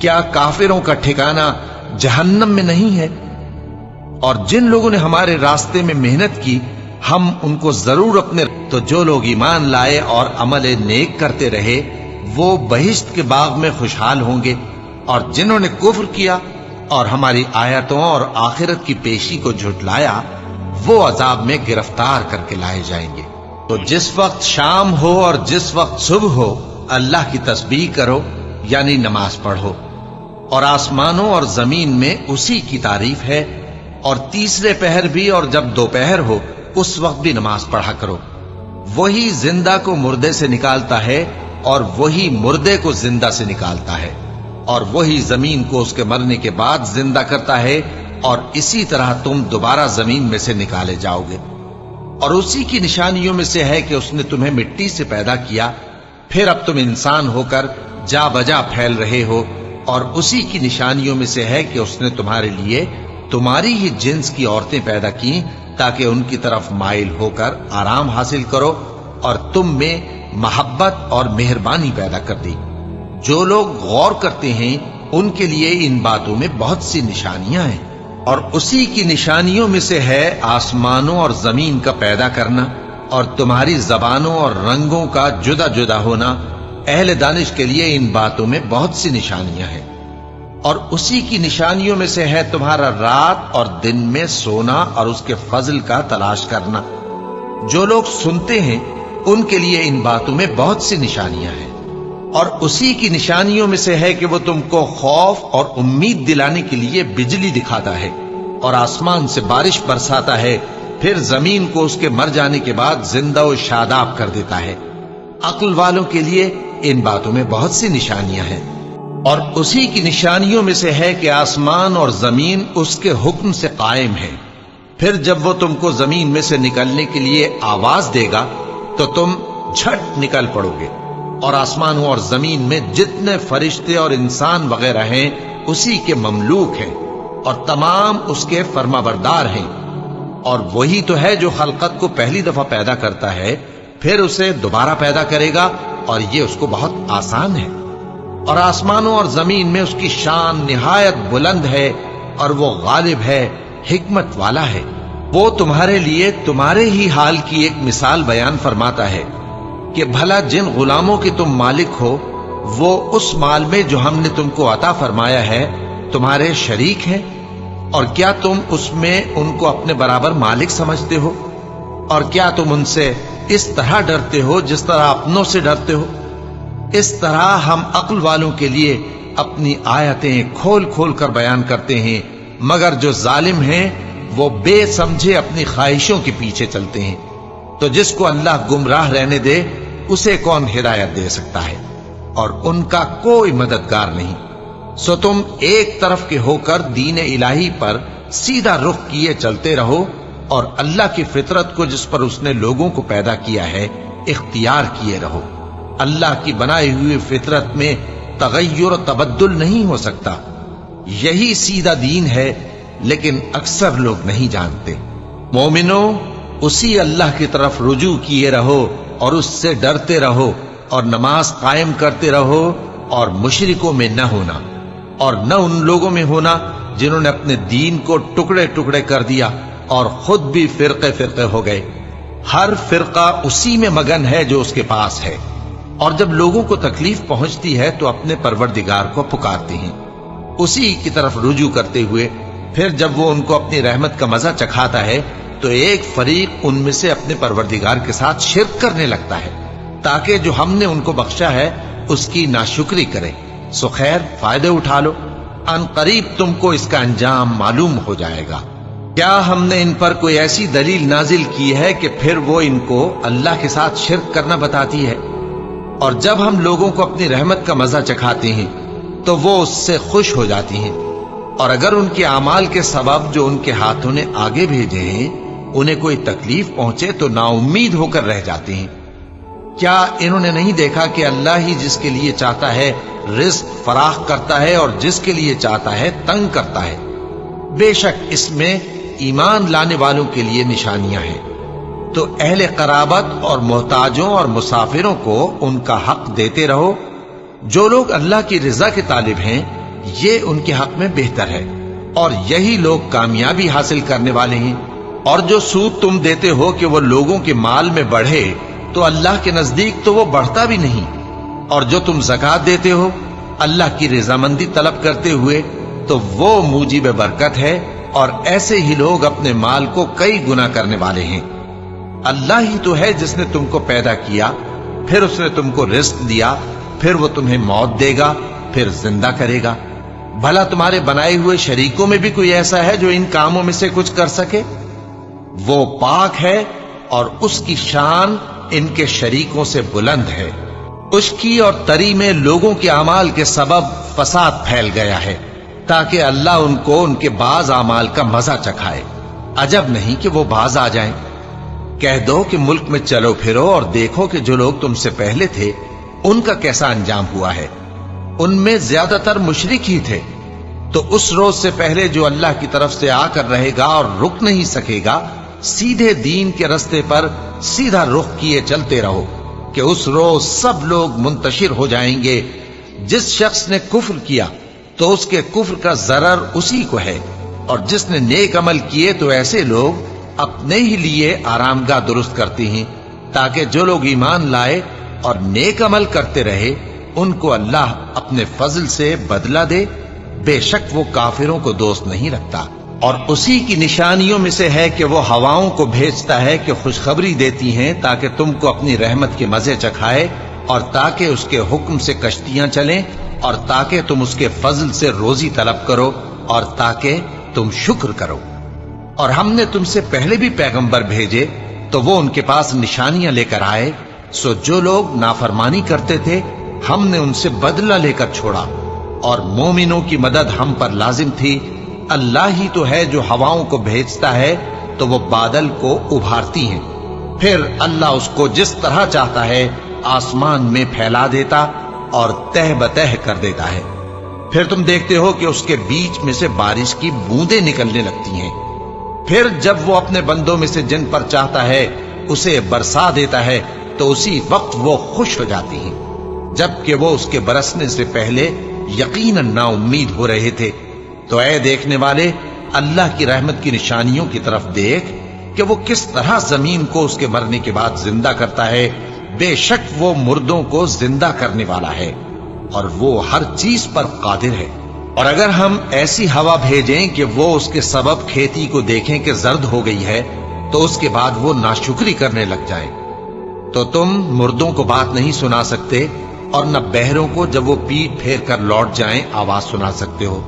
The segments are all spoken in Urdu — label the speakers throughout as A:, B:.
A: کیا کافروں کا ٹھکانہ جہنم میں نہیں ہے؟ اور جن لوگوں نے ہمارے راستے میں محنت کی ہم ان کو ضرور اپنے تو جو لوگ ایمان لائے اور عمل نیک کرتے رہے وہ بہشت کے باغ میں خوشحال ہوں گے، اور جنہوں نے کفر کیا اور ہماری آیتوں اور آخرت کی پیشی کو جھٹلایا وہ عذاب میں گرفتار کر کے لائے جائیں گے۔ تو جس وقت شام ہو اور جس وقت صبح ہو اللہ کی تسبیح کرو، یعنی نماز پڑھو، اور آسمانوں اور زمین میں اسی کی تعریف ہے، اور تیسرے پہر بھی اور جب دوپہر ہو اس وقت بھی نماز پڑھا کرو۔ وہی زندہ کو مردے سے نکالتا ہے اور وہی مردے کو زندہ سے نکالتا ہے، اور وہی زمین کو اس کے مرنے کے بعد زندہ کرتا ہے، اور اسی طرح تم دوبارہ زمین میں سے نکالے جاؤ گے۔ اور اسی کی نشانیوں میں سے ہے کہ اس نے تمہیں مٹی سے پیدا کیا، پھر اب تم انسان ہو کر جا بجا پھیل رہے ہو، اور اسی کی نشانیوں میں سے ہے کہ اس نے تمہارے لیے تمہاری ہی جنس کی عورتیں پیدا کی تاکہ ان کی طرف مائل ہو کر آرام حاصل کرو، اور تم میں محبت اور مہربانی پیدا کر دی۔ جو لوگ غور کرتے ہیں ان کے لیے ان باتوں میں بہت سی نشانیاں ہیں، اور اسی کی نشانیوں میں سے ہے آسمانوں اور زمین کا پیدا کرنا، اور تمہاری زبانوں اور رنگوں کا جدا جدا ہونا۔ اہل دانش کے لیے ان باتوں میں بہت سی نشانیاں ہیں۔ اور اسی کی نشانیوں میں سے ہے تمہارا رات اور دن میں سونا اور اس کے فضل کا تلاش کرنا۔ جو لوگ سنتے ہیں ان کے لیے ان باتوں میں بہت سی نشانیاں ہیں۔ اور اسی کی نشانیوں میں سے ہے کہ وہ تم کو خوف اور امید دلانے کے لیے بجلی دکھاتا ہے، اور آسمان سے بارش برساتا ہے، پھر زمین کو اس کے مر جانے کے بعد زندہ و شاداب کر دیتا ہے۔ عقل والوں کے لیے ان باتوں میں بہت سی نشانیاں ہیں۔ اور اسی کی نشانیوں میں سے ہے کہ آسمان اور زمین اس کے حکم سے قائم ہے، پھر جب وہ تم کو زمین میں سے نکلنے کے لیے آواز دے گا تو تم جھٹ نکل پڑو گے۔ اور آسمانوں اور زمین میں جتنے فرشتے اور انسان وغیرہ ہیں اسی کے مملوک ہیں، اور تمام اس کے فرما بردار ہیں۔ اور وہی تو ہے جو خلقت کو پہلی دفعہ پیدا کرتا ہے، پھر اسے دوبارہ پیدا کرے گا، اور یہ اس کو بہت آسان ہے۔ اور آسمانوں اور زمین میں اس کی شان نہایت بلند ہے، اور وہ غالب ہے، حکمت والا ہے۔ وہ تمہارے لیے تمہارے ہی حال کی ایک مثال بیان فرماتا ہے کہ بھلا جن غلاموں کے تم مالک ہو وہ اس مال میں جو ہم نے تم کو عطا فرمایا ہے تمہارے شریک ہیں، اور کیا تم اس میں ان کو اپنے برابر مالک سمجھتے ہو؟ اور کیا تم ان سے اس طرح ڈرتے ہو جس طرح اپنوں سے ڈرتے ہو؟ اس طرح ہم عقل والوں کے لیے اپنی آیتیں کھول کھول کر بیان کرتے ہیں، مگر جو ظالم ہیں وہ بے سمجھے اپنی خواہشوں کے پیچھے چلتے ہیں۔ تو جس کو اللہ گمراہ رہنے دے اسے کون ہدایت دے سکتا ہے، اور ان کا کوئی مددگار نہیں۔ سو تم ایک طرف کے ہو کر دین الہی پر سیدھا رخ کیے چلتے رہو، اور اللہ کی فطرت کو جس پر اس نے لوگوں کو پیدا کیا ہے اختیار کیے رہو۔ اللہ کی بنائی ہوئی فطرت میں تغیر و تبدل نہیں ہو سکتا۔ یہی سیدھا دین ہے، لیکن اکثر لوگ نہیں جانتے۔ مومنو، اسی اللہ کی طرف رجوع کیے رہو اور اس سے ڈرتے رہو، اور نماز قائم کرتے رہو، اور مشرکوں میں نہ ہونا، اور نہ ان لوگوں میں ہونا جنہوں نے اپنے دین کو ٹکڑے ٹکڑے کر دیا اور خود بھی فرقے فرقے ہو گئے۔ ہر فرقہ اسی میں مگن ہے جو اس کے پاس ہے، اور جب لوگوں کو تکلیف پہنچتی ہے تو اپنے پروردگار کو پکارتے ہیں، اسی کی طرف رجوع کرتے ہوئے پھر جب وہ ان کو اپنی رحمت کا مزہ چکھاتا ہے تو ایک فریق ان میں سے اپنے پروردگار کے ساتھ شرک کرنے لگتا ہے تاکہ جو ہم نے ان کو بخشا ہے اس کی ناشکری کرے۔ سو خیر، فائدے اٹھا لو، ان قریب تم کو اس کا انجام معلوم ہو جائے گا۔ کیا ہم نے ان پر کوئی ایسی دلیل نازل کی ہے کہ پھر وہ ان کو اللہ کے ساتھ شرک کرنا بتاتی ہے؟ اور جب ہم لوگوں کو اپنی رحمت کا مزہ چکھاتے ہیں تو وہ اس سے خوش ہو جاتی ہیں، اور اگر ان کے اعمال کے سبب جو ان کے ہاتھوں نے آگے بھیجے ہیں انہیں کوئی تکلیف پہنچے تو نا امید ہو کر رہ جاتے ہیں۔ کیا انہوں نے نہیں دیکھا کہ اللہ ہی جس کے لیے چاہتا ہے رزق فراخ کرتا ہے اور جس کے لیے چاہتا ہے تنگ کرتا ہے؟ بے شک اس میں ایمان لانے والوں کے لیے نشانیاں ہیں۔ تو اہل قرابت اور محتاجوں اور مسافروں کو ان کا حق دیتے رہو۔ جو لوگ اللہ کی رضا کے طالب ہیں یہ ان کے حق میں بہتر ہے، اور یہی لوگ کامیابی حاصل کرنے والے ہیں۔ اور جو سود تم دیتے ہو کہ وہ لوگوں کے مال میں بڑھے، تو اللہ کے نزدیک تو وہ بڑھتا بھی نہیں، اور جو تم زکوٰۃ دیتے ہو اللہ کی رضامندی طلب کرتے ہوئے، تو وہ موجب برکت ہے، اور ایسے ہی لوگ اپنے مال کو کئی گنا کرنے والے ہیں۔ اللہ ہی تو ہے جس نے تم کو پیدا کیا، پھر اس نے تم کو رزق دیا، پھر وہ تمہیں موت دے گا، پھر زندہ کرے گا۔ بھلا تمہارے بنائے ہوئے شریکوں میں بھی کوئی ایسا ہے جو ان کاموں میں سے کچھ کر سکے؟ وہ پاک ہے اور اس کی شان ان کے شریکوں سے بلند ہے۔ خشکی اور تری میں لوگوں کے اعمال کے سبب فساد پھیل گیا ہے، تاکہ اللہ ان کو ان کے بعض اعمال کا مزہ چکھائے۔ عجب نہیں کہ وہ باز آ جائیں۔ کہہ دو کہ ملک میں چلو پھرو اور دیکھو کہ جو لوگ تم سے پہلے تھے ان کا کیسا انجام ہوا ہے۔ ان میں زیادہ تر مشرک ہی تھے۔ تو اس روز سے پہلے جو اللہ کی طرف سے آ کر رہے گا اور رک نہیں سکے گا، سیدھے دین کے رستے پر سیدھا رخ کیے چلتے رہو، کہ اس روز سب لوگ منتشر ہو جائیں گے۔ جس شخص نے کفر کیا تو اس کے کفر کا ضرر اسی کو ہے، اور جس نے نیک عمل کیے تو ایسے لوگ اپنے ہی لیے آرام گاہ درست کرتے ہیں، تاکہ جو لوگ ایمان لائے اور نیک عمل کرتے رہے ان کو اللہ اپنے فضل سے بدلہ دے۔ بے شک وہ کافروں کو دوست نہیں رکھتا۔ اور اسی کی نشانیوں میں سے ہے کہ وہ ہواؤں کو بھیجتا ہے کہ خوشخبری دیتی ہیں، تاکہ تم کو اپنی رحمت کے مزے چکھائے، اور تاکہ اس کے حکم سے کشتیاں چلیں، اور تاکہ تم اس کے فضل سے روزی طلب کرو، اور تاکہ تم شکر کرو۔ اور ہم نے تم سے پہلے بھی پیغمبر بھیجے تو وہ ان کے پاس نشانیاں لے کر آئے، سو جو لوگ نافرمانی کرتے تھے ہم نے ان سے بدلہ لے کر چھوڑا، اور مومنوں کی مدد ہم پر لازم تھی۔ اللہ ہی تو ہے جو ہواؤں کو بھیجتا ہے تو وہ بادل کو ابھارتی ہیں، پھر اللہ اس کو جس طرح چاہتا ہے آسمان میں پھیلا دیتا اور تہ بتہ کر دیتا ہے۔ پھر تم دیکھتے ہو کہ اس کے بیچ میں سے بارش کی بوندیں نکلنے لگتی ہیں، پھر جب وہ اپنے بندوں میں سے جن پر چاہتا ہے اسے برسا دیتا ہے تو اسی وقت وہ خوش ہو جاتی ہیں، جبکہ وہ اس کے برسنے سے پہلے یقیناً نا امید ہو رہے تھے۔ تو اے دیکھنے والے، اللہ کی رحمت کی نشانیوں کی طرف دیکھ کہ وہ کس طرح زمین کو اس کے مرنے کے بعد زندہ کرتا ہے۔ بے شک وہ مردوں کو زندہ کرنے والا ہے، اور وہ ہر چیز پر قادر ہے۔ اور اگر ہم ایسی ہوا بھیجیں کہ وہ اس کے سبب کھیتی کو دیکھیں کہ زرد ہو گئی ہے، تو اس کے بعد وہ ناشکری کرنے لگ جائیں، تو تم مردوں کو بات نہیں سنا سکتے، اور نہ بہروں کو جب وہ پیٹ پھیر کر لوٹ جائیں آواز سنا سکتے ہو،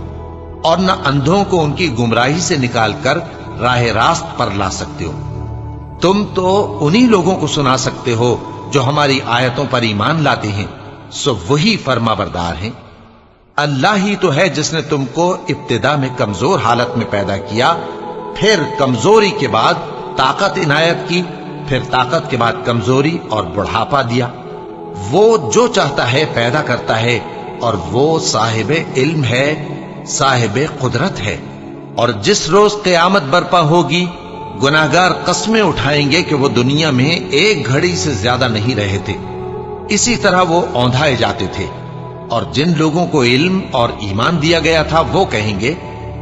A: اور نہ اندھوں کو ان کی گمراہی سے نکال کر راہ راست پر لا سکتے ہو۔ تم تو انہی لوگوں کو سنا سکتے ہو جو ہماری آیتوں پر ایمان لاتے ہیں، سو وہی فرما بردار ہیں۔ اللہ ہی تو ہے جس نے تم کو ابتدا میں کمزور حالت میں پیدا کیا، پھر کمزوری کے بعد طاقت عنایت کی، پھر طاقت کے بعد کمزوری اور بڑھاپا دیا۔ وہ جو چاہتا ہے پیدا کرتا ہے، اور وہ صاحب علم ہے، صاحب قدرت ہے۔ اور جس روز قیامت برپا ہوگی گناہگار قسمیں اٹھائیں گے کہ وہ دنیا میں ایک گھڑی سے زیادہ نہیں رہے تھے، اسی طرح وہ اوندھائے جاتے تھے۔ اور جن لوگوں کو علم اور ایمان دیا گیا تھا وہ کہیں گے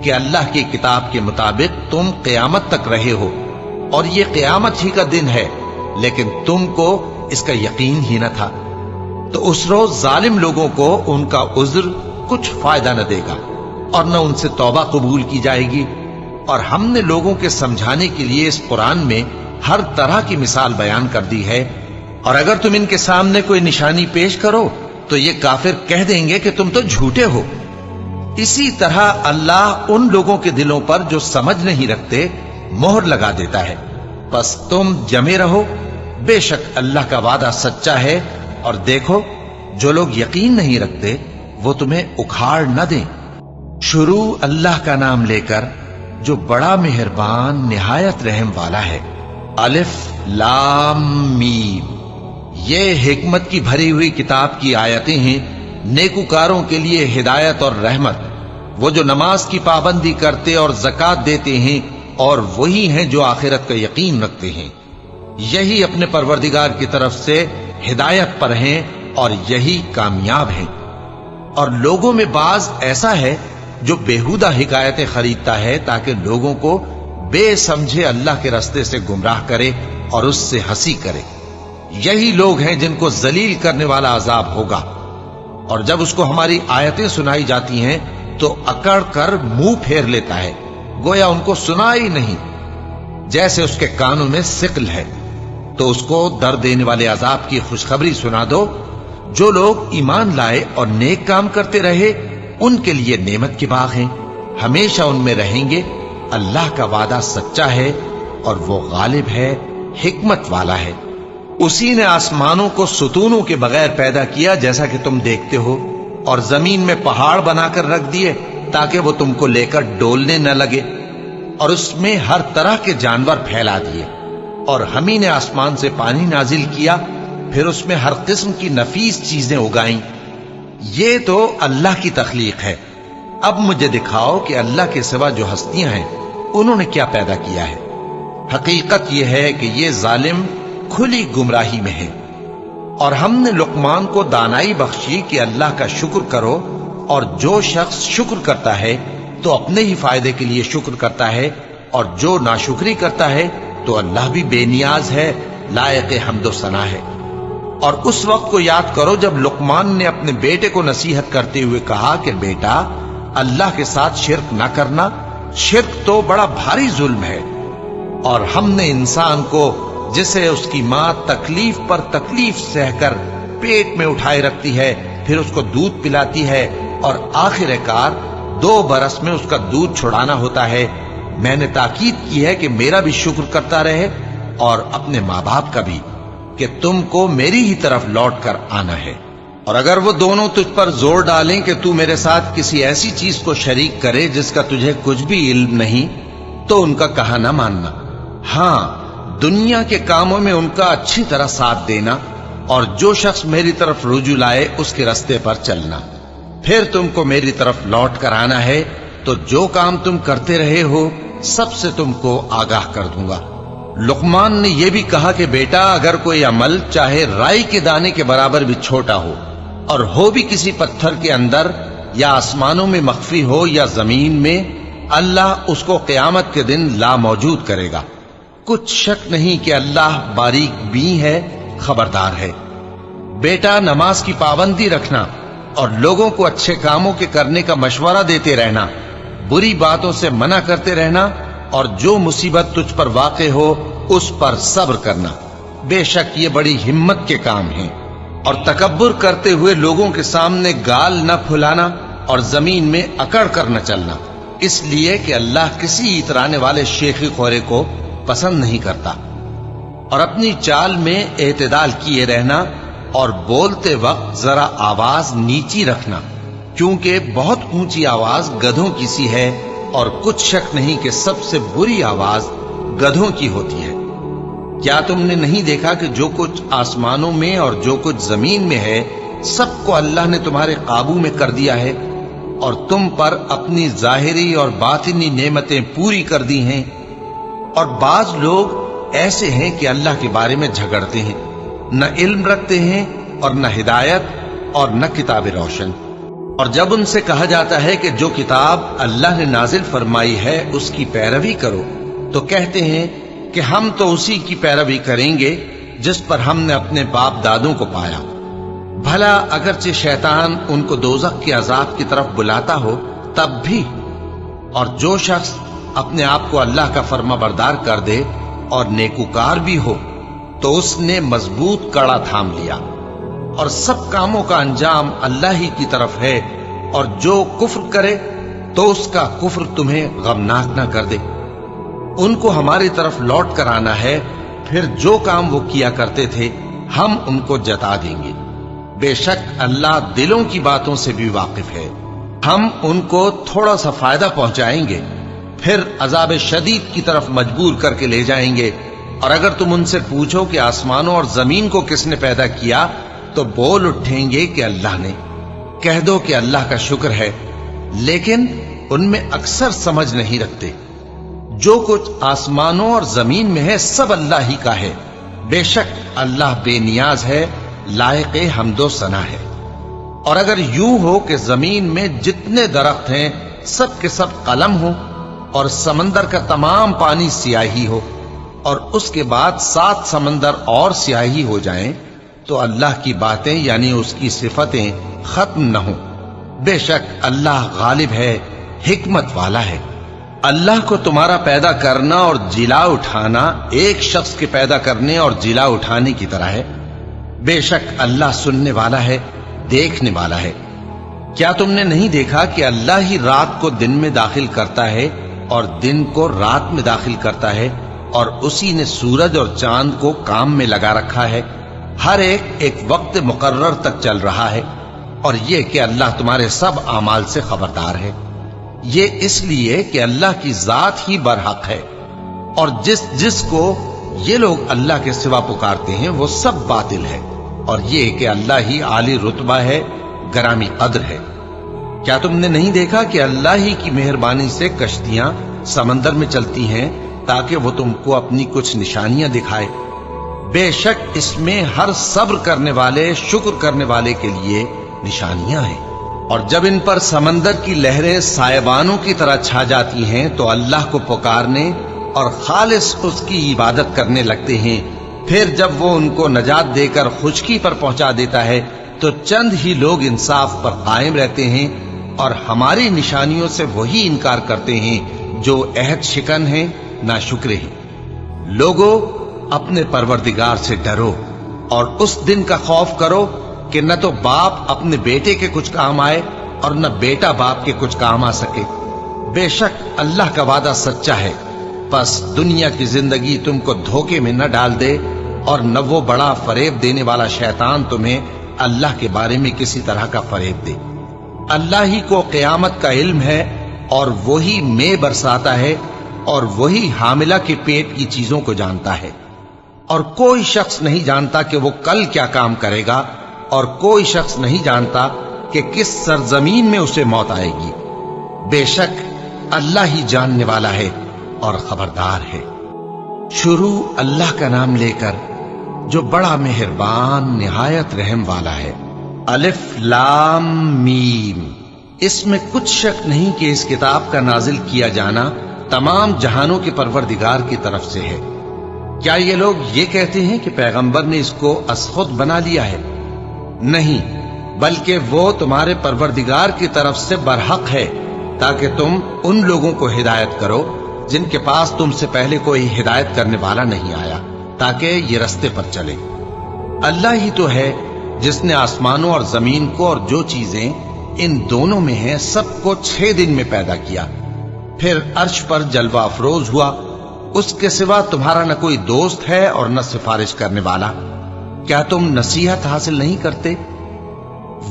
A: کہ اللہ کی کتاب کے مطابق تم قیامت تک رہے ہو، اور یہ قیامت ہی کا دن ہے، لیکن تم کو اس کا یقین ہی نہ تھا۔ تو اس روز ظالم لوگوں کو ان کا عذر کچھ فائدہ نہ دے گا، اور نہ ان سے توبہ قبول کی جائے گی۔ اور ہم نے لوگوں کے سمجھانے کے لیے اس قرآن میں ہر طرح کی مثال بیان کر دی ہے، اور اگر تم ان کے سامنے کوئی نشانی پیش کرو تو یہ کافر کہہ دیں گے کہ تم تو جھوٹے ہو۔ اسی طرح اللہ ان لوگوں کے دلوں پر جو سمجھ نہیں رکھتے مہر لگا دیتا ہے۔ پس تم جمے رہو، بے شک اللہ کا وعدہ سچا ہے، اور دیکھو جو لوگ یقین نہیں رکھتے وہ تمہیں اکھاڑ نہ دیں۔ شروع اللہ کا نام لے کر جو بڑا مہربان نہایت رحم والا ہے۔ الف لام میم، یہ حکمت کی بھری ہوئی کتاب کی آیتیں ہیں، نیکوکاروں کے لیے ہدایت اور رحمت، وہ جو نماز کی پابندی کرتے اور زکوٰۃ دیتے ہیں، اور وہی ہیں جو آخرت کا یقین رکھتے ہیں، یہی اپنے پروردگار کی طرف سے ہدایت پر ہیں اور یہی کامیاب ہیں۔ اور لوگوں میں بعض ایسا ہے جو بیہودہ حکایتیں خریدتا ہے تاکہ لوگوں کو بے سمجھے اللہ کے راستے سے گمراہ کرے اور اس سے ہنسی کرے۔ یہی لوگ ہیں جن کو ذلیل کرنے والا عذاب ہوگا۔ اور جب اس کو ہماری آیتیں سنائی جاتی ہیں تو اکڑ کر منہ پھیر لیتا ہے، گویا ان کو سنا ہی نہیں، جیسے اس کے کانوں میں ثقل ہے۔ تو اس کو درد دینے والے عذاب کی خوشخبری سنا دو۔ جو لوگ ایمان لائے اور نیک کام کرتے رہے ان کے لیے نعمت کے باغ ہیں، ہمیشہ ان میں رہیں گے۔ اللہ کا وعدہ سچا ہے اور وہ غالب ہے، حکمت والا ہے۔ اسی نے آسمانوں کو ستونوں کے بغیر پیدا کیا جیسا کہ تم دیکھتے ہو، اور زمین میں پہاڑ بنا کر رکھ دیے تاکہ وہ تم کو لے کر ڈولنے نہ لگے، اور اس میں ہر طرح کے جانور پھیلا دیے۔ اور ہم ہی نے آسمان سے پانی نازل کیا، پھر اس میں ہر قسم کی نفیس چیزیں اگائیں۔ یہ تو اللہ کی تخلیق ہے۔ اب مجھے دکھاؤ کہ اللہ کے سوا جو ہستیاں ہیں انہوں نے کیا پیدا کیا ہے۔ حقیقت یہ ہے کہ یہ ظالم کھلی گمراہی میں ہے۔ اور ہم نے لقمان کو دانائی بخشی کہ اللہ کا شکر کرو، اور جو شخص شکر کرتا ہے تو اپنے ہی فائدے کے لیے شکر کرتا ہے، اور جو ناشکری کرتا ہے تو اللہ بھی بے نیاز ہے، لائق حمد و ثنا ہے۔ اور اس وقت کو یاد کرو جب لقمان نے اپنے بیٹے کو نصیحت کرتے ہوئے کہا کہ بیٹا، اللہ کے ساتھ شرک نہ کرنا، شرک تو بڑا بھاری ظلم ہے۔ اور ہم نے انسان کو، جسے اس کی ماں تکلیف پر تکلیف سہ کر پیٹ میں اٹھائے رکھتی ہے، پھر اس کو دودھ پلاتی ہے، اور آخر کار 2 برس میں اس کا دودھ چھڑانا ہوتا ہے، میں نے تاکید کی ہے کہ میرا بھی شکر کرتا رہے اور اپنے ماں باپ کا بھی، کہ تم کو میری ہی طرف لوٹ کر آنا ہے۔ اور اگر وہ دونوں تجھ پر زور ڈالیں کہ تو میرے ساتھ کسی ایسی چیز کو شریک کرے جس کا تجھے کچھ بھی علم نہیں، تو ان کا کہا نہ ماننا۔ ہاں، دنیا کے کاموں میں ان کا اچھی طرح ساتھ دینا، اور جو شخص میری طرف رجوع لائے اس کے راستے پر چلنا۔ پھر تم کو میری طرف لوٹ کر آنا ہے، تو جو کام تم کرتے رہے ہو سب سے تم کو آگاہ کر دوں گا۔ لقمان نے یہ بھی کہا کہ بیٹا، اگر کوئی عمل چاہے رائی کے دانے کے برابر بھی چھوٹا ہو، اور ہو بھی کسی پتھر کے اندر یا آسمانوں میں مخفی ہو یا زمین میں، اللہ اس کو قیامت کے دن لا موجود کرے گا۔ کچھ شک نہیں کہ اللہ باریک بین ہے، خبردار ہے۔ بیٹا، نماز کی پابندی رکھنا اور لوگوں کو اچھے کاموں کے کرنے کا مشورہ دیتے رہنا، بری باتوں سے منع کرتے رہنا، اور جو مصیبت تجھ پر واقع ہو اس پر صبر کرنا۔ بے شک یہ بڑی ہمت کے کام ہیں۔ اور تکبر کرتے ہوئے لوگوں کے سامنے گال نہ پھلانا اور زمین میں اکڑ کر نہ چلنا، اس لیے کہ اللہ کسی اترانے والے شیخی خورے کو پسند نہیں کرتا۔ اور اپنی چال میں اعتدال کیے رہنا، اور بولتے وقت ذرا آواز نیچی رکھنا، کیونکہ بہت اونچی آواز گدھوں کی سی ہے، اور کچھ شک نہیں کہ سب سے بری آواز گدھوں کی ہوتی ہے۔ کیا تم نے نہیں دیکھا کہ جو کچھ آسمانوں میں اور جو کچھ زمین میں ہے سب کو اللہ نے تمہارے قابو میں کر دیا ہے، اور تم پر اپنی ظاہری اور باطنی نعمتیں پوری کر دی ہیں۔ اور بعض لوگ ایسے ہیں کہ اللہ کے بارے میں جھگڑتے ہیں، نہ علم رکھتے ہیں اور نہ ہدایت اور نہ کتاب روشن۔ اور جب ان سے کہا جاتا ہے کہ جو کتاب اللہ نے نازل فرمائی ہے اس کی پیروی کرو، تو کہتے ہیں کہ ہم تو اسی کی پیروی کریں گے جس پر ہم نے اپنے باپ دادوں کو پایا۔ بھلا اگرچہ شیطان ان کو دوزخ کے عذاب کی طرف بلاتا ہو تب بھی۔ اور جو شخص اپنے آپ کو اللہ کا فرما بردار کر دے اور نیکوکار بھی ہو تو اس نے مضبوط کڑا تھام لیا، اور سب کاموں کا انجام اللہ ہی کی طرف ہے۔ اور جو کفر کرے تو اس کا کفر تمہیں غمناک نہ کر دے۔ ان کو ہماری طرف لوٹ کر آنا ہے، پھر جو کام وہ کیا کرتے تھے ہم ان کو جتا دیں گے۔ بے شک اللہ دلوں کی باتوں سے بھی واقف ہے۔ ہم ان کو تھوڑا سا فائدہ پہنچائیں گے، پھر عذاب شدید کی طرف مجبور کر کے لے جائیں گے۔ اور اگر تم ان سے پوچھو کہ آسمانوں اور زمین کو کس نے پیدا کیا، تو بول اٹھیں گے کہ اللہ نے۔ کہہ دو کہ اللہ کا شکر ہے، لیکن ان میں اکثر سمجھ نہیں رکھتے۔ جو کچھ آسمانوں اور زمین میں ہے سب اللہ ہی کا ہے۔ بے شک اللہ بے نیاز ہے، لائق حمد و ثنا ہے۔ اور اگر یوں ہو کہ زمین میں جتنے درخت ہیں سب کے سب قلم ہو اور سمندر کا تمام پانی سیاہی ہو اور اس کے بعد 7 سمندر اور سیاہی ہو جائیں تو اللہ کی باتیں یعنی اس کی صفتیں ختم نہ ہوں۔ بے شک اللہ غالب ہے، حکمت والا ہے۔ اللہ کو تمہارا پیدا کرنا اور جلا اٹھانا ایک شخص کے پیدا کرنے اور جلا اٹھانے کی طرح ہے۔ بے شک اللہ سننے والا ہے، دیکھنے والا ہے۔ کیا تم نے نہیں دیکھا کہ اللہ ہی رات کو دن میں داخل کرتا ہے اور دن کو رات میں داخل کرتا ہے، اور اسی نے سورج اور چاند کو کام میں لگا رکھا ہے، ہر ایک وقت مقرر تک چل رہا ہے، اور یہ کہ اللہ تمہارے سب اعمال سے خبردار ہے۔ یہ اس لیے کہ اللہ کی ذات ہی برحق ہے، اور جس کو یہ لوگ اللہ کے سوا پکارتے ہیں وہ سب باطل ہے، اور یہ کہ اللہ ہی عالی رتبہ ہے، گرامی قدر ہے۔ کیا تم نے نہیں دیکھا کہ اللہ ہی کی مہربانی سے کشتیاں سمندر میں چلتی ہیں تاکہ وہ تم کو اپنی کچھ نشانیاں دکھائے؟ بے شک اس میں ہر صبر کرنے والے، شکر کرنے والے کے لیے نشانیاں ہیں۔ اور جب ان پر سمندر کی لہریں سائبانوں کی طرح چھا جاتی ہیں تو اللہ کو پکارنے اور خالص اس کی عبادت کرنے لگتے ہیں، پھر جب وہ ان کو نجات دے کر خشکی پر پہنچا دیتا ہے تو چند ہی لوگ انصاف پر قائم رہتے ہیں، اور ہماری نشانیوں سے وہی انکار کرتے ہیں جو عہد شکن ہیں، ناشکرے ہیں۔ لوگو اپنے پروردگار سے ڈرو اور اس دن کا خوف کرو کہ نہ تو باپ اپنے بیٹے کے کچھ کام آئے اور نہ بیٹا باپ کے کچھ کام آ سکے۔ بے شک اللہ کا وعدہ سچا ہے، پس دنیا کی زندگی تم کو دھوکے میں نہ ڈال دے، اور نہ وہ بڑا فریب دینے والا شیطان تمہیں اللہ کے بارے میں کسی طرح کا فریب دے۔ اللہ ہی کو قیامت کا علم ہے، اور وہی مے برساتا ہے، اور وہی حاملہ کے پیٹ کی چیزوں کو جانتا ہے، اور کوئی شخص نہیں جانتا کہ وہ کل کیا کام کرے گا، اور کوئی شخص نہیں جانتا کہ کس سرزمین میں اسے موت آئے گی۔ بے شک اللہ ہی جاننے والا ہے اور خبردار ہے۔ شروع اللہ کا نام لے کر جو بڑا مہربان نہایت رحم والا ہے۔ الف لام میم۔ اس میں کچھ شک نہیں کہ اس کتاب کا نازل کیا جانا تمام جہانوں کے پروردگار کی طرف سے ہے۔ کیا یہ لوگ یہ کہتے ہیں کہ پیغمبر نے اس کو از خود بنا لیا ہے؟ نہیں، بلکہ وہ تمہارے پروردگار کی طرف سے برحق ہے، تاکہ تم ان لوگوں کو ہدایت کرو جن کے پاس تم سے پہلے کوئی ہدایت کرنے والا نہیں آیا، تاکہ یہ رستے پر چلے۔ اللہ ہی تو ہے جس نے آسمانوں اور زمین کو اور جو چیزیں ان دونوں میں ہیں سب کو 6 دن میں پیدا کیا، پھر عرش پر جلوہ افروز ہوا۔ اس کے سوا تمہارا نہ کوئی دوست ہے اور نہ سفارش کرنے والا۔ کیا تم نصیحت حاصل نہیں کرتے؟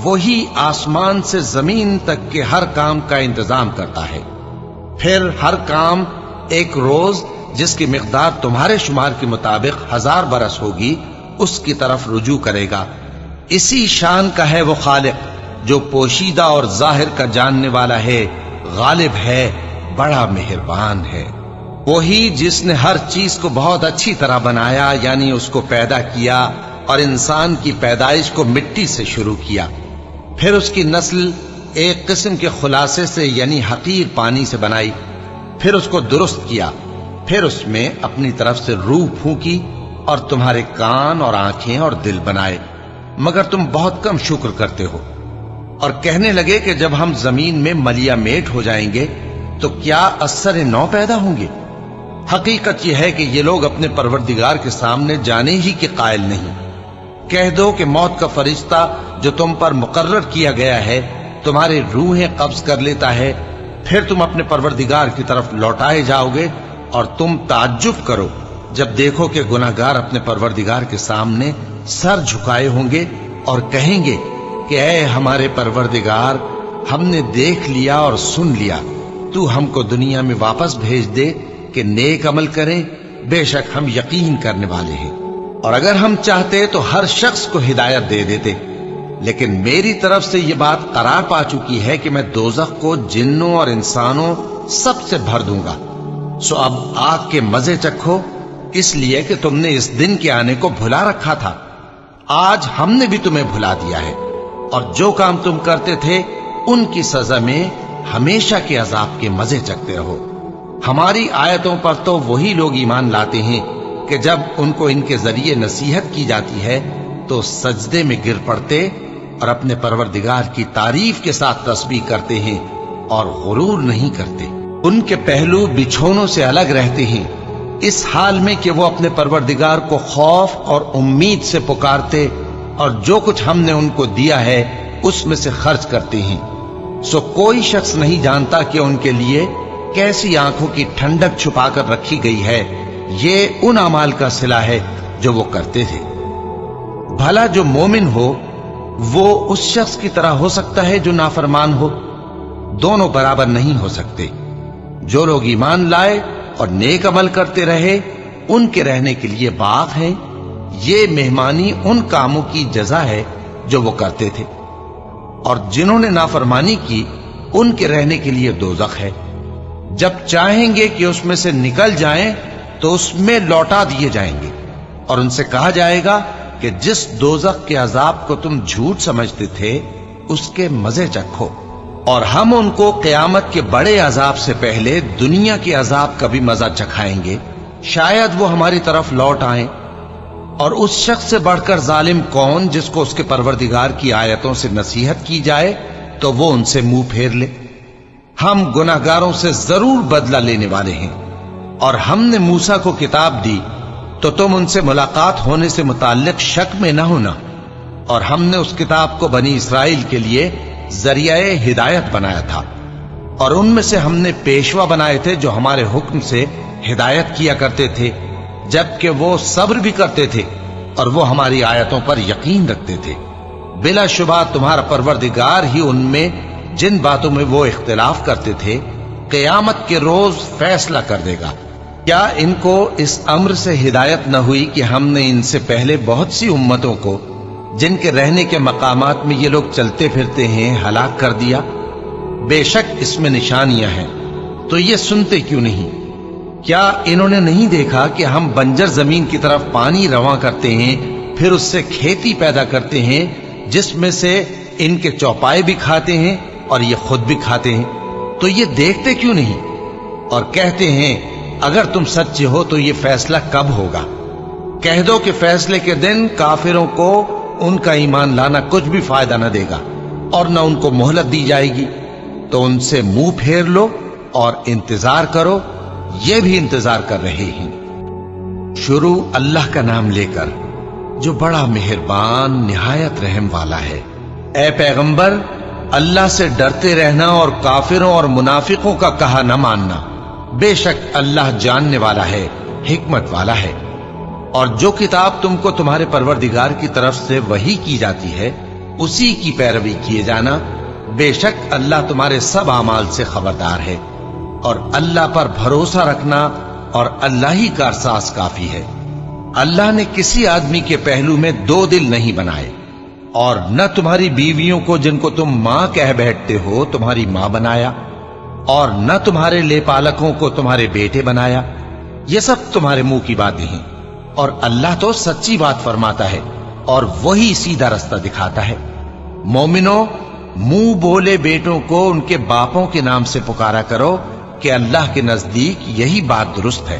A: وہی آسمان سے زمین تک کے ہر کام کا انتظام کرتا ہے، پھر ہر کام ایک روز جس کی مقدار تمہارے شمار کے مطابق 1000 برس ہوگی اس کی طرف رجوع کرے گا۔ اسی شان کا ہے وہ خالق جو پوشیدہ اور ظاہر کا جاننے والا ہے، غالب ہے، بڑا مہربان ہے۔ وہی جس نے ہر چیز کو بہت اچھی طرح بنایا، یعنی اس کو پیدا کیا، اور انسان کی پیدائش کو مٹی سے شروع کیا، پھر اس کی نسل ایک قسم کے خلاصے سے یعنی حقیر پانی سے بنائی، پھر اس کو درست کیا، پھر اس میں اپنی طرف سے روح پھونکی، اور تمہارے کان اور آنکھیں اور دل بنائے، مگر تم بہت کم شکر کرتے ہو۔ اور کہنے لگے کہ جب ہم زمین میں ملیا میٹ ہو جائیں گے تو کیا اثر نو پیدا ہوں گے؟ حقیقت یہ ہے کہ یہ لوگ اپنے پروردگار کے سامنے جانے ہی کے قائل نہیں۔ کہہ دو کہ موت کا فرشتہ جو تم پر مقرر کیا گیا ہے تمہاری روحیں قبض کر لیتا ہے، پھر تم اپنے پروردگار کی طرف لوٹائے جاؤ گے، اور تم تعجب کرو جب دیکھو کہ گناہگار اپنے پروردگار کے سامنے سر جھکائے ہوں گے اور کہیں گے کہ اے ہمارے پروردگار، ہم نے دیکھ لیا اور سن لیا، تو ہم کو دنیا میں واپس بھیج دے کہ نیک عمل کریں، بے شک ہم یقین کرنے والے ہیں۔ اور اگر ہم چاہتے تو ہر شخص کو ہدایت دے دیتے، لیکن میری طرف سے یہ بات قرار پا چکی ہے کہ میں دوزخ کو جنوں اور انسانوں سب سے بھر دوں گا، سو اب آگ کے مزے چکھو، اس لیے کہ تم نے اس دن کے آنے کو بھلا رکھا تھا، آج ہم نے بھی تمہیں بھلا دیا ہے۔ اور جو کام تم کرتے تھے ان کی سزا میں ہمیشہ کے عذاب کے مزے چکھتے رہو۔ ہماری آیتوں پر تو وہی لوگ ایمان لاتے ہیں کہ جب ان کو ان کے ذریعے نصیحت کی جاتی ہے تو سجدے میں گر پڑتے اور اپنے پروردگار کی تعریف کے ساتھ تسبیح کرتے ہیں اور غرور نہیں کرتے۔ ان کے پہلو بچھونوں سے الگ رہتے ہیں، اس حال میں کہ وہ اپنے پروردگار کو خوف اور امید سے پکارتے اور جو کچھ ہم نے ان کو دیا ہے اس میں سے خرچ کرتے ہیں۔ سو کوئی شخص نہیں جانتا کہ ان کے لیے کیسی آنکھوں کی ٹھنڈک چھپا کر رکھی گئی ہے، یہ ان اعمال کا صلہ ہے جو وہ کرتے تھے۔ بھلا جو مومن ہو وہ اس شخص کی طرح ہو سکتا ہے جو نافرمان ہو؟ دونوں برابر نہیں ہو سکتے۔ جو لوگ ایمان لائے اور نیک عمل کرتے رہے ان کے رہنے کے لیے باغ ہیں، یہ مہمانی ان کاموں کی جزا ہے جو وہ کرتے تھے، اور جنہوں نے نافرمانی کی ان کے رہنے کے لیے دوزخ ہے۔ جب چاہیں گے کہ اس میں سے نکل جائیں تو اس میں لوٹا دیے جائیں گے، اور ان سے کہا جائے گا کہ جس دوزخ کے عذاب کو تم جھوٹ سمجھتے تھے اس کے مزے چکھو، اور ہم ان کو قیامت کے بڑے عذاب سے پہلے دنیا کے عذاب کا بھی مزہ چکھائیں گے، شاید وہ ہماری طرف لوٹ آئیں۔ اور اس شخص سے بڑھ کر ظالم کون جس کو اس کے پروردگار کی آیتوں سے نصیحت کی جائے تو وہ ان سے منہ پھیر لے۔ ہم گناہگاروں سے ضرور بدلہ لینے والے ہیں، اور ہم نے موسیٰ کو کتاب دی تو تم ان سے ملاقات ہونے سے متعلق شک میں نہ ہونا، اور ہم نے اس کتاب کو بنی اسرائیل کے لیے ذریعہ ہدایت بنایا تھا، اور ان میں سے ہم نے پیشوا بنائے تھے جو ہمارے حکم سے ہدایت کیا کرتے تھے، جبکہ وہ صبر بھی کرتے تھے اور وہ ہماری آیتوں پر یقین رکھتے تھے۔ بلا شبہ تمہارا پروردگار ہی ان میں جن باتوں میں وہ اختلاف کرتے تھے قیامت کے روز فیصلہ کر دے گا۔ کیا ان کو اس امر سے ہدایت نہ ہوئی کہ ہم نے ان سے پہلے بہت سی امتوں کو جن کے رہنے کے مقامات میں یہ لوگ چلتے پھرتے ہیں ہلاک کر دیا؟ بے شک اس میں نشانیاں ہیں، تو یہ سنتے کیوں نہیں؟ کیا انہوں نے نہیں دیکھا کہ ہم بنجر زمین کی طرف پانی رواں کرتے ہیں، پھر اس سے کھیتی پیدا کرتے ہیں جس میں سے ان کے چوپائے بھی کھاتے ہیں اور یہ خود بھی کھاتے ہیں؟ تو یہ دیکھتے کیوں نہیں اور کہتے ہیں اگر تم سچے ہو تو یہ فیصلہ کب ہوگا؟ کہہ دو کہ فیصلے کے دن کافروں کو ان کا ایمان لانا کچھ بھی فائدہ نہ دے گا اور نہ ان کو مہلت دی جائے گی، تو ان سے منہ پھیر لو اور انتظار کرو، یہ بھی انتظار کر رہے ہیں۔ شروع اللہ کا نام لے کر جو بڑا مہربان نہایت رحم والا ہے۔ اے پیغمبر، اللہ سے ڈرتے رہنا اور کافروں اور منافقوں کا کہا نہ ماننا، بے شک اللہ جاننے والا ہے، حکمت والا ہے۔ اور جو کتاب تم کو تمہارے پروردگار کی طرف سے وحی کی جاتی ہے اسی کی پیروی کیے جانا، بے شک اللہ تمہارے سب اعمال سے خبردار ہے، اور اللہ پر بھروسہ رکھنا اور اللہ ہی کارساز کافی ہے۔ اللہ نے کسی آدمی کے پہلو میں دو دل نہیں بنائے، اور نہ تمہاری بیویوں کو جن کو تم ماں کہہ بیٹھتے ہو تمہاری ماں بنایا، اور نہ تمہارے لے پالکوں کو تمہارے بیٹے بنایا، یہ سب تمہارے منہ کی باتیں ہیں، اور اللہ تو سچی بات فرماتا ہے اور وہی سیدھا رستہ دکھاتا ہے۔ مومنو، منہ بولے بیٹوں کو ان کے باپوں کے نام سے پکارا کرو کہ اللہ کے نزدیک یہی بات درست ہے۔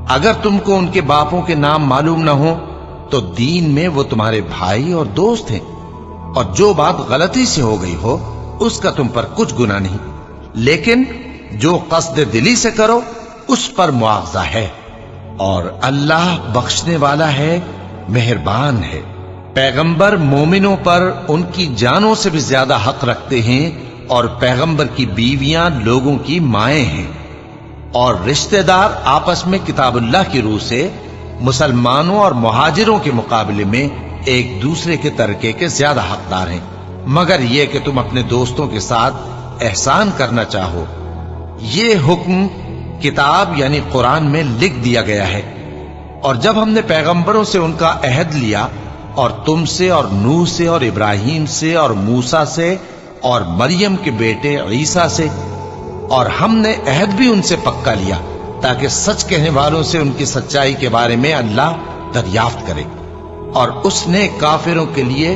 A: اگر تم کو ان کے باپوں کے نام معلوم نہ ہو تو دین میں وہ تمہارے بھائی اور دوست ہیں، اور جو بات غلطی سے ہو گئی ہو اس کا تم پر کچھ گناہ نہیں، لیکن جو قصد دلی سے کرو اس پر مواخذہ ہے، اور اللہ بخشنے والا ہے، مہربان ہے۔ پیغمبر مومنوں پر ان کی جانوں سے بھی زیادہ حق رکھتے ہیں، اور پیغمبر کی بیویاں لوگوں کی مائیں ہیں، اور رشتہ دار آپس میں کتاب اللہ کی روح سے مسلمانوں اور مہاجروں کے مقابلے میں ایک دوسرے کے ترکے کے زیادہ حقدار ہیں، مگر یہ کہ تم اپنے دوستوں کے ساتھ احسان کرنا چاہو۔ یہ حکم کتاب یعنی قرآن میں لکھ دیا گیا ہے، اور جب ہم نے پیغمبروں سے ان کا عہد لیا، اور تم سے اور نوح سے اور ابراہیم سے اور موسیٰ سے اور مریم کے بیٹے عیسیٰ سے، اور ہم نے عہد بھی ان سے پکا لیا تاکہ سچ کہنے والوں سے ان کی سچائی کے بارے میں اللہ دریافت کرے، اور اس نے کافروں کے لیے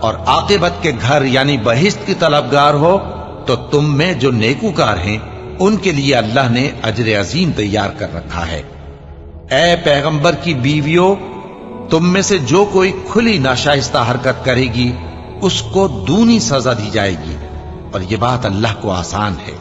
A: اور عاقبت کے گھر یعنی بہشت کی طلبگار ہو تو تم میں جو نیکوکار ہیں ان کے لیے اللہ نے اجر عظیم تیار کر رکھا ہے۔ اے پیغمبر کی بیویوں، تم میں سے جو کوئی کھلی ناشائستہ حرکت کرے گی اس کو دونی سزا دی جائے گی، اور یہ بات اللہ کو آسان ہے۔